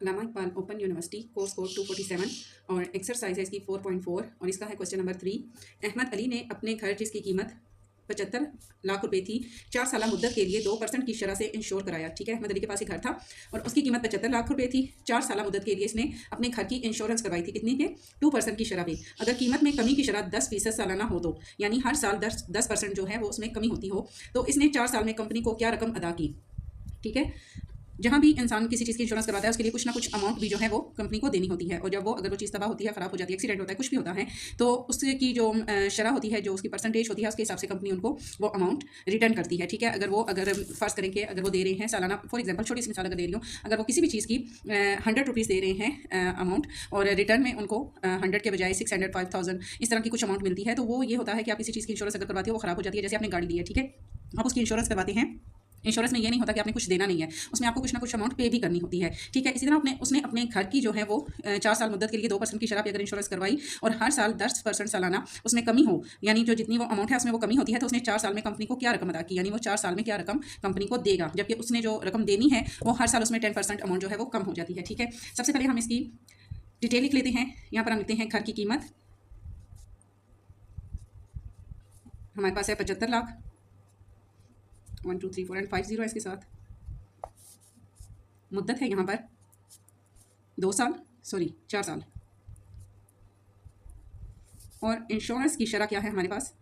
Lama Iqbal open university course code 247 और exercise है इसकी 4.4 और इसका है क्वेश्चन नंबर 3। अहमद अली ने अपने घर जिसकी कीमत 75 लाख रुपए थी 4 साल मुद्दत के लिए 2% की शरह से इंश्योर कराया। ठीक है, अहमद अली के पास एक घर था और उसकी कीमत 75 लाख रुपए थी। 4 साल मुद्दत के लिए इसने अपने घर की इंश्योरेंस करवाई थी। कितनी पे? 2% की शरह पे। अगर कीमत में कमी की शरह 10% सालाना हो तो यानी हर साल 10% जो है वो उसमें कमी होती हो तो इसने 4 साल में कंपनी को क्या रकम अदा की। ठीक है, जहाँ भी इंसान किसी चीज़ की इंश्योरेंस करवाता है उसके लिए कुछ ना कुछ अमाउंट भी जो है वो कंपनी को देनी होती है और जब वो अगर वो चीज़ तबाह होती है, ख़राब हो जाती है, एक्सीडेंट होता है, कुछ भी होता है तो उसकी जो शरह होती है, जो उसकी परसेंटेज होती है, उसके हिसाब से कंपनी उनको वो अमाउंट रिटर्न करती है। ठीक है, अगर फ़र्ज़ करें कि अगर वो दे रहे हैं सालाना, फॉर एग्जाम्पल छोटी सी मिसाल अगर दे रही हूँ, अगर वो किसी भी चीज़ की 100 रुपीज़ दे रहे हैं अमाउंट और रिटर्न में उनको 100 के बजाय 600, 5000 इस तरह की कुछ अमाउंट मिलती है तो वो ये होता है कि आप किसी चीज़ की इंश्योरेंस अगर करवाते हो वो ख़राब हो जाती है। जैसे आपने गाड़ी ली है, ठीक है, आप उसकी इंश्योरेंस करवाते हैं। इंश्योरेंस में ये नहीं होता कि आपने कुछ देना नहीं है, उसमें आपको कुछ ना कुछ अमाउंट पे भी करनी होती है। ठीक है, इसी तरह उसने अपने घर की जो है वो 4 साल मुद्दत के लिए 2% की शरह पे अगर इंश्योरेंस करवाई और हर साल 10% सालाना उसमें कमी हो, यानी जो जितनी वो अमाउंट है उसमें वो कमी होती है तो उसने 4 साल में कंपनी को क्या रकम अदा की, यानी वो 4 साल में क्या रकम कंपनी को देगा, जबकि उसने जो रकम देनी है वो हर साल उसमें 10% अमाउंट जो है वो कम हो जाती है। ठीक है, सबसे पहले हम इसकी डिटेल लिख लेते हैं। यहाँ पर हम लिखते हैं घर की कीमत हमारे पास है 75 लाख, 1 2 3 4 एंड 5 0 है इसके साथ। मुद्दत है यहाँ पर 4 साल और इंश्योरेंस की शरह क्या है हमारे पास?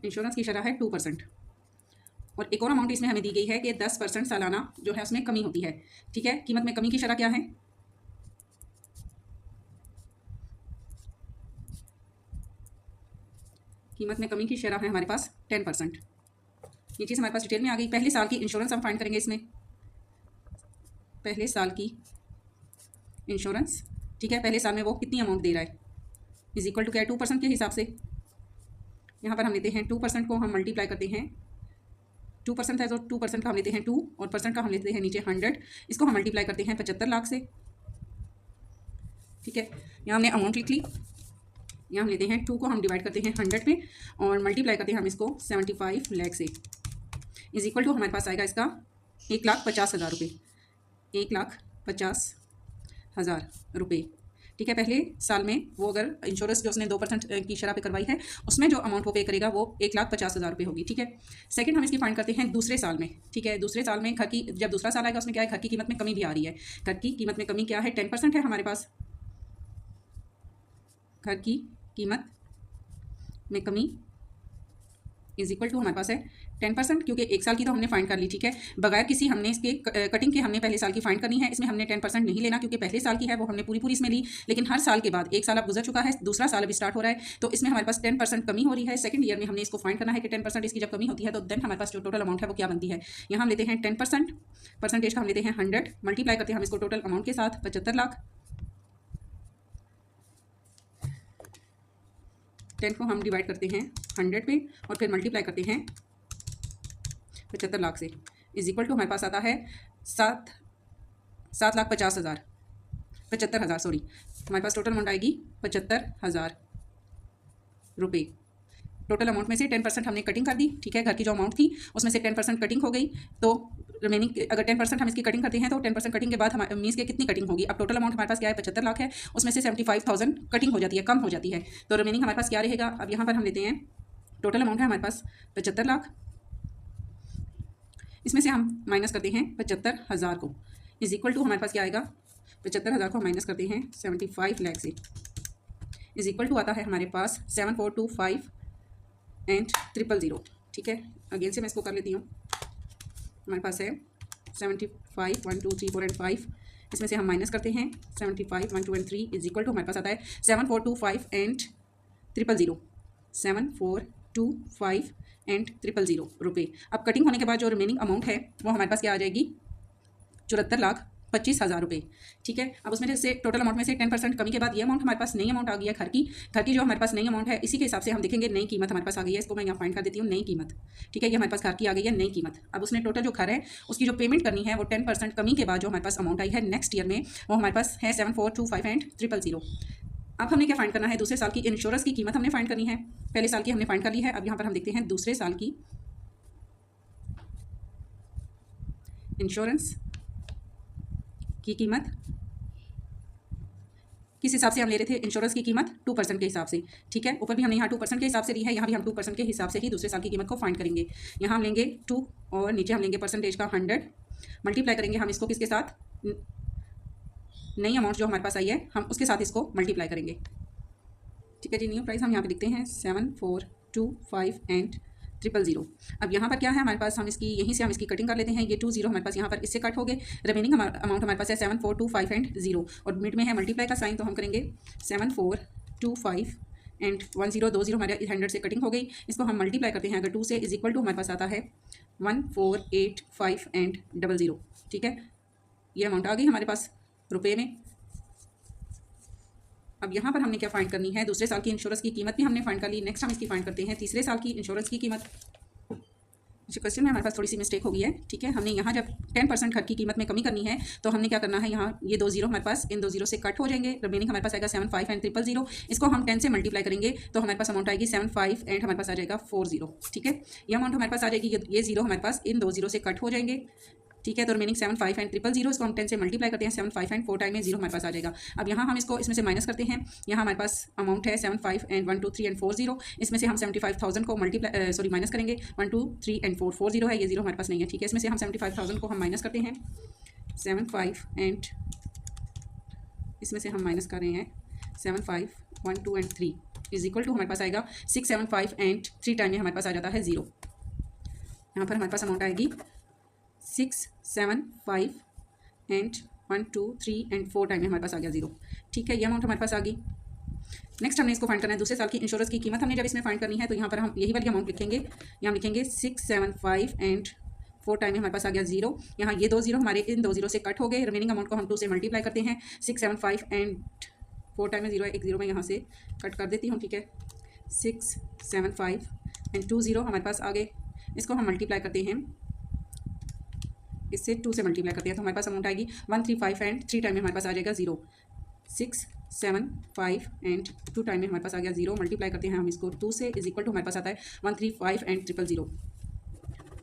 इंश्योरेंस की शरह है 2% और एक और अमाउंट इसमें हमें दी गई है कि 10% सालाना जो है उसमें कमी होती है। ठीक है, कीमत में कमी की शरह क्या है? कीमत में कमी की शरह है हमारे पास 10%। ये चीज़ हमारे पास डिटेल में आ गई। पहले साल की इंश्योरेंस हम फाइंड करेंगे इसमें, पहले साल की इंश्योरेंस। ठीक है, पहले साल में वो कितनी अमाउंट दे रहा है इज इक्वल टू क्या है? 2% के हिसाब से। यहाँ पर हम लेते हैं 2% को हम मल्टीप्लाई करते हैं, 2% है तो 2% का हम लेते हैं 2 और परसेंट का हम लेते हैं नीचे 100, इसको हम मल्टीप्लाई करते हैं 75 लाख से। ठीक है, यहाँ हमने अमाउंट लिख ली। यहाँ हम लेते हैं 2 को हम डिवाइड करते हैं 100 पे और मल्टीप्लाई करते हैं हम इसको 75 लाख से, इज इक्वल टू हमारे पास आएगा इसका 1,50,000 रुपये, 1,50,000 रुपये। ठीक है, पहले साल में वो अगर इंश्योरेंस जो उसने 2% की शरह पे करवाई है उसमें जो अमाउंट वो पे करेगा वो 1,50,000 रुपये होगी। ठीक है, सेकंड हम इसकी फाइंड करते हैं दूसरे साल में। ठीक है, दूसरे साल में घर की जब दूसरा साल आएगा उसमें क्या है? घर की कीमत में कमी भी आ रही है। घर की कीमत में कमी क्या है? 10% है हमारे पास। घर की कीमत में कमी इज इक्वल टू हमारे पास है 10%, क्योंकि एक साल की तो हमने फाइंड कर ली। ठीक है, बगैर किसी हमने इसके कटिंग के हमने पहले साल की फाइंड करनी है। इसमें हमने 10% नहीं लेना क्योंकि पहले साल की है वो हमने पूरी इसमें ली, लेकिन हर साल के बाद एक साल अब गुजर चुका है, दूसरा साल अभी स्टार्ट हो रहा है तो इसमें हमारे पास 10% कमी हो रही है। सेकंड ईयर में हमने इसको फाइंड करना है कि 10% इसकी जब कमी होती है तो देन हमारे पास जो टोटल अमाउंट है वो क्या बनती है। यहाँ हम लेते हैं 10%, परसेंटेज का हम लेते हैं 100, मल्टीप्लाई करते हैं हम इसको टोटल अमाउंट के साथ 75 लाख। 10 को हम डिवाइड करते हैं 100 पे और फिर मल्टीप्लाई करते हैं 75 लाख से, इज इक्वल टू हमारे पास आता है 7,50,000, 75,000 सॉरी, हमारे पास टोटल अमाउंट आएगी 75,000 रुपये। टोटल अमाउंट में से 10% हमने कटिंग कर दी। ठीक है, घर की जो अमाउंट थी उसमें से 10% कटिंग हो गई तो रिमेनिंग अगर 10% हम इसकी कटिंग करते हैं तो 10% कटिंग के बाद हमारे मीन्स के कितनी कटिंग होगी। अब टोटल अमाउंट हमारे पास क्या है? 75 लाख है, उसमें से 75,000 कटिंग हो जाती है, कम हो जाती है, तो रिमेनिंग हमारे पास क्या रहेगा? अब यहाँ पर हम लेते हैं टोटल अमाउंट है हमारे पास 75 लाख, इसमें से हम माइनस करते हैं 75,000 को, इज इक्वल टू हमारे पास क्या आएगा? 75,000 को माइनस करते हैं 75 लाख से, इज इक्वल टू आता है हमारे पास 7425 एंड 000। ठीक है, अगेन से मैं इसको कर लेती हूँ। हमारे पास है 75 1 2 3 4 एंड 5, इसमें से हम माइनस करते हैं 75 1 2 एंड 3 इज इक्वल टू हमारे पास आता है 7425 एंड 000, 7425 एंड 000 रुपये। अब कटिंग होने के बाद जो रिमेनिंग अमाउंट है वो हमारे पास क्या आ जाएगी? 74,25,000 रुपये। ठीक है, अब उसमें से टोटल अमाउंट में से 10% कमी के बाद ये अमाउंट हमारे पास नई अमाउंट आ गई है घर की जो हमारे पास नई अमाउंट है, इसी के हिसाब से हम देखेंगे नई कीमत हमारे पास आ गई है। इसको मैं यहाँ फाइंड कर देती हूँ, नई कीमत। ठीक है, ये हमारे पास घर की आ गई है नई कीमत। अब उसने टोटल जो घर है उसकी जो पेमेंट करनी है वो 10% कमी के बाद जो हमारे पास अमाउंट आई है नेक्स्ट ईयर में वो हमारे पास है 7425 एंड 000। अब हमने क्या फाइंड करना है? दूसरे साल की इंश्योरेंस की कीमत हमने फाइंड करनी है। पहले साल की हमने फाइंड कर ली है, अब यहाँ पर हम देखते हैं दूसरे साल की इंश्योरेंस की कीमत किस हिसाब से हम ले रहे थे, इंश्योरेंस की कीमत 2% के हिसाब से। ठीक है, ऊपर भी हमने यहाँ 2% के हिसाब से ली है, यहाँ भी हम 2% के हिसाब से ही दूसरे साल की कीमत को फाइंड करेंगे। यहाँ हम लेंगे 2 और नीचे हम लेंगे परसेंटेज का 100, मल्टीप्लाई करेंगे हम इसको किसके साथ, नई अमाउंट जो हमारे पास आई है हम उसके साथ इसको मल्टीप्लाई करेंगे। ठीक है जी, न्यू प्राइस हम यहाँ पे दिखते हैं 7425 एंड 000। अब यहाँ पर क्या है हमारे पास, हम इसकी यहीं से हम इसकी कटिंग कर लेते हैं। ये 20 हमारे पास यहाँ पर इससे कट हो गए। रिमेनिंग अमाउंट हमारे पास है 7425 एंड 0 और मिड में है मल्टीप्लाई का साइन, तो हम करेंगे 7425 एंड 10 20 हमारे 100 से कटिंग हो गई। इसको हम मल्टीप्लाई करते हैं अगर 2 से, इज इक्वल टू हमारे पास आता है 1485 एंड 00। ठीक है, ये अमाउंट आ गई हमारे पास रुपये में। अब यहाँ पर हमने क्या फाइंड करनी है, दूसरे साल की इंश्योरेंस की कीमत भी हमने फाइंड कर ली। नेक्स्ट हम इसकी फाइंड करते हैं तीसरे साल की इंश्योरेंस की कीमत। जो क्वेश्चन में हमारे पास थोड़ी सी मिस्टेक हो गई है। ठीक है, हमने यहाँ जब 10% घर की कीमत में कमी करनी है तो हमने क्या करना है, यहाँ ये 2 0 हमारे पास इन 2 0 से कट हो जाएंगे। रिमेनिंग हमारे पास आएगा 75 एंड 000। इसको हम 10 से मल्टीप्लाई करेंगे तो हमारे पास अमाउंट आएगी 75 एंड हमारे पास आ जाएगा 40। ठीक है, ये अमाउंट हमारे पास आ जाएगी, ये 0 हमारे पास इन 2 0 से कट हो जाएंगे। ठीक है, तो रिमेनिंग 75 एंड 000, इसको हम 10 से मल्टीप्लाई करते हैं, 75 एंड 4 टाइम में 0 हमारे पास आ जाएगा। अब यहाँ हम इसको इसमें से माइनस करते हैं। यहाँ हमारे पास अमाउंट है 75 एंड 1 2 3 एंड 40। इसमें से हम 75,000 को मल्टीप्लाई माइनस करेंगे। 1 2 3 एंड 4 40 है, ये 0 हमारे पास नहीं है। ठीक है, इसमें से हम 75,000 को हम माइनस करते हैं 75 एंड इसमें से हम माइनस कर रहे हैं 75 1 2 एंड 3 इज इक्वल टू हमारे पास आएगा 675 एंड 3 टाइम में हमारे पास आ जाता है 0। यहाँ पर हमारे पास अमाउंट आएगी 675 एंड 1 2 3 एंड 4 टाइम में हमारे पास आ गया 0। ठीक है, ये अमाउंट हमारे पास आ गई। नेक्स्ट हमने इसको फाइंड करना है, दूसरे साल की इंश्योरेंस की कीमत हमने जब इसमें फाइंड करनी है तो यहाँ पर हम यही वाली अमाउंट लिखेंगे। यहाँ लिखेंगे 675 एंड 4 टाइम में हमारे पास आ गया 0। यहाँ ये 2 0 हमारे इन 2 0 से कट हो गए। रिमेनिंग अमाउंट को हम 2 से मल्टीप्लाई करते हैं। 675 एंड 4 टाइम में 0 है, एक 0 में यहाँ से कट कर देती हूँ। ठीक है, 675 एंड 2 0 हमारे पास आ गए। इसको हम मल्टीप्लाई करते हैं, इससे 2 से मल्टीप्लाई करते हैं तो हमारे पास अमाउंट आएगी 135 एंड 3 टाइम में हमारे पास आ जाएगा 0। 675 एंड 2 टाइम में हमारे पास आ गया 0। मल्टीप्लाई करते हैं हम इसको 2 से, इज इक्वल टू हमारे पास आता है 135 एंड 000।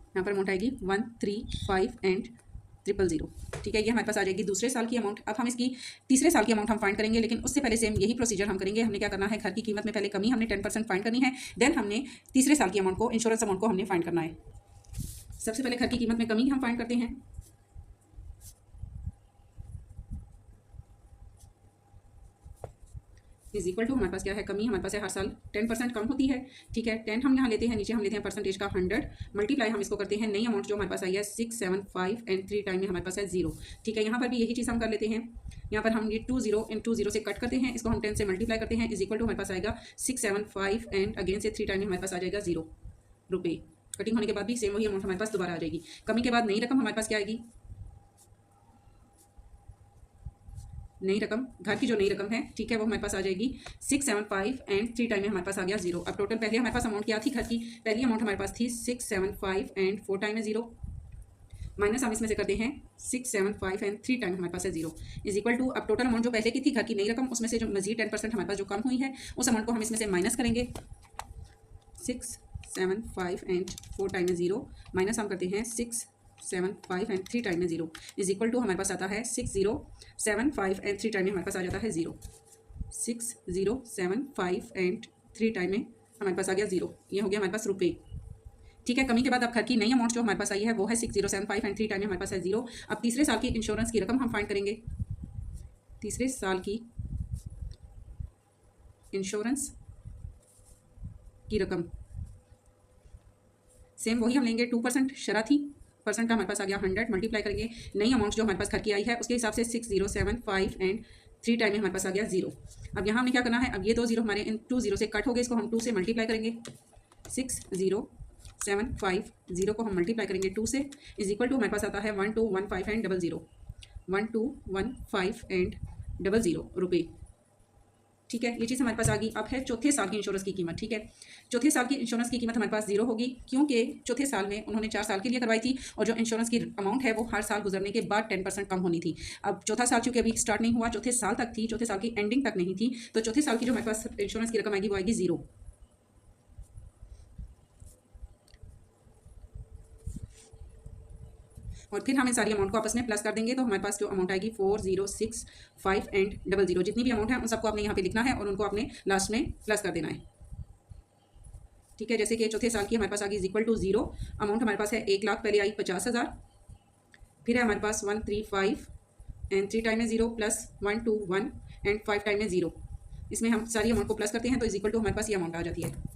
यहाँ पर अमाउंट आएगी 135 एंड 000। ठीक है, ये हमारे पास आ जाएगी दूसरे साल की अमाउंट। अब हम इसकी तीसरे साल की अमाउंट हम फाइंड करेंगे, लेकिन उससे पहले सेम यही प्रोसीजर हम करेंगे। हमने क्या करना है, घर की कीमत में पहले कमी हमने 10% फाइंड करनी है, देन हमने तीसरे साल की अमाउंट को, इंश्योरेंस अमाउंट को हमने फाइंड करना है। सबसे पहले घर की कीमत में कमी हम फाइंड करते हैं। इज इक्वल टू हमारे पास क्या है, कमी हमारे पास है हर साल 10% कम होती है। ठीक है, 10 हम यहाँ लेते हैं, नीचे हम लेते हैं परसेंटेज का 100, मल्टीप्लाई हम इसको करते हैं नई अमाउंट जो हमारे पास आई है 675 एंड 3 टाइम में हमारे पास है 0। ठीक है, यहाँ पर भी यही चीज़ हम कर लेते हैं। यहाँ पर हम ये 2 0 इन 2 0 से कट करते हैं, इसको हम 10 से मल्टीप्लाई करते हैं, इज इक्वल टू हमारे पास आएगा 675 एंड अगेन से 3 टाइम में हमारे पास आ जाएगा 0 रुपये। कटिंग होने के बाद भी सेम वही अमाउंट हमारे पास दोबारा आ जाएगी। कमी के बाद नई रकम हमारे पास क्या आएगी, नई रकम, घर की जो नई रकम है, ठीक है, वो हमारे पास आ जाएगी 675 एंड 3 टाइम में हमारे पास आ गया 0। अब टोटल पहले हमारे पास अमाउंट क्या थी, घर की पहली अमाउंट हमारे पास थी 675 एंड 4 टाइम में 0, माइनस हम इसमें से करते हैं 675 एंड 3 टाइम हमारे पास है 0, इज इक्वल टू अब टोटल अमाउंट जो पहले की थी घर की नई रकम, उसमें से जो मजीद 10% हमारे पास जो कम हुई है उस अमाउंट को हम इसमें से माइनस करेंगे। 675 एंड 4 टाइम में 0 माइनस हम करते हैं 675 एंड 3 टाइम में 0, इज इक्वल टू हमारे पास आता है 6075 एंड 3 टाइम में हमारे पास आ जाता है 0। 6075 एंड 3 टाइम में हमारे पास आ गया 0, ये हो गया हमारे पास रुपये। ठीक है, कमी के बाद अब घर की नई अमाउंट जो हमारे पास आई है वो है 6075 एंड 3 टाइम में हमारे पास है 0। अब तीसरे साल की इंश्योरेंस की रकम हम फाइंड करेंगे। तीसरे साल की इंश्योरेंस की रकम सेम वही हम लेंगे, 2% शरह थी, परसेंट का हमारे पास आ गया 100, मल्टीप्लाई करेंगे नई अमाउंट जो हमारे पास घर की आई है उसके हिसाब से 6075 एंड 3 टाइम में हमारे पास आ गया 0। अब यहाँ हमने क्या करना है, अब ये 2 0 हमारे इन 2 0 से कट हो गए, इसको हम 2 से मल्टीप्लाई करेंगे। 6075 0 को हम मल्टीप्लाई करेंगे 2 से, इज इक्वल टू हमारे पास आता है 1215 एंड 00, 1215 एंड 00 रुपये। ठीक है, ये चीज़ हमारे पास आ गई। अब है चौथे साल की इंश्योरेंस की कीमत। ठीक है, चौथे साल की इंश्योरेंस की कीमत हमारे पास 0 होगी, क्योंकि चौथे साल में उन्होंने 4 साल के लिए करवाई थी और जो इंश्योरेंस की अमाउंट है वो हर साल गुजरने के बाद 10% कम होनी थी। अब चौथा साल चूँकि अभी स्टार्ट नहीं हुआ, चौथे साल तक थी, चौथे साल की एंडिंग तक नहीं थी, तो चौथे साल की जो हमारे पास इंश्योरेंस की रकम आएगी वो आएगी 0। और फिर हम इन सारी अमाउंट को आपस में प्लस कर देंगे, तो हमारे पास जो अमाउंट आएगी 4065 एंड 00, जितनी भी अमाउंट है उन सबको आपने यहाँ पे लिखना है और उनको आपने लास्ट में प्लस कर देना है। ठीक है, जैसे कि चौथे साल की हमारे पास आ गई इक्वल टू 0, अमाउंट हमारे पास है 1 लाख, पहले आई 50,000, फिर है हमारे पास 135 एंड 3 टाइम में 0 प्लस 121 एंड 5 टाइम में 0। इसमें हम सारी अमाउंट को प्लस करते हैं तो इज इक्वल टू हमारे पास ये अमाउंट आ जाती है।